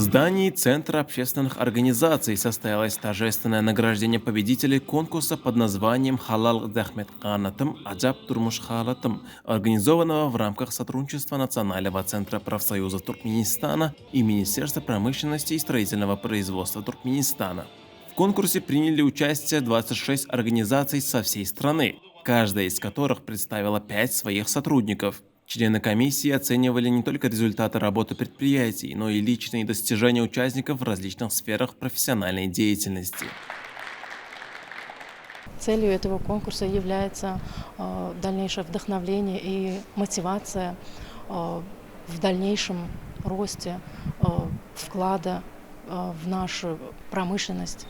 здании Центра общественных организаций состоялось торжественное награждение победителей конкурса под названием «Халал Дахмет Канатым Аджаб Турмуш Халатым», организованного в рамках сотрудничества Национального центра профсоюза Туркменистана и Министерства промышленности и строительного производства Туркменистана. В конкурсе приняли участие 26 организаций со всей страны, каждая из которых представила 5 своих сотрудников. Члены комиссии оценивали не только результаты работы предприятий, но и личные достижения участников в различных сферах профессиональной деятельности. Целью этого конкурса является дальнейшее вдохновление и мотивация в дальнейшем росте вклада в нашу промышленность,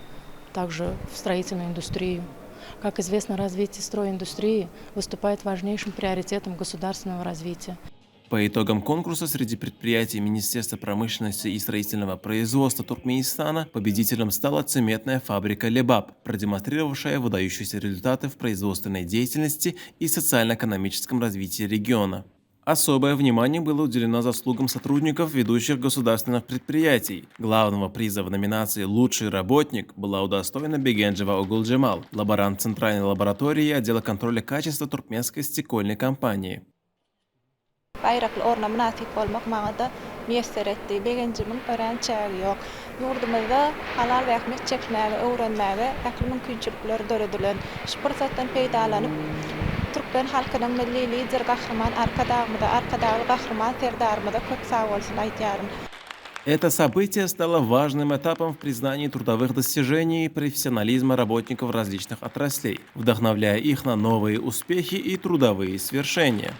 также в строительную индустрию. Как известно, развитие стройиндустрии выступает важнейшим приоритетом государственного развития. По итогам конкурса среди предприятий Министерства промышленности и строительного производства Туркменистана победителем стала цементная фабрика «Лебаб», продемонстрировавшая выдающиеся результаты в производственной деятельности и социально-экономическом развитии региона. Особое внимание было уделено заслугам сотрудников ведущих государственных предприятий. Главного приза в номинации «Лучший работник» была удостоена Бегенджева Огулджемал, лаборант Центральной лаборатории отдела контроля качества туркменской стекольной компании. Bayraklı ornamentik olmak mağada müyesser etdi. Begencimin öğrençägi yok. Yurdumuzda halal we ähmet çekmäge, öwrenmäge ähli mümkinçilikler döredilen. Şu pursatdan peýdalanyp Türkmen halkynyň milli lider gahrman arkadagy gahrman serdarymyza köp sag bolsun aýtýaryn. Это событие стало важным этапом в признании трудовых достижений и профессионализма работников различных отраслей, вдохновляя их на новые успехи и трудовые свершения.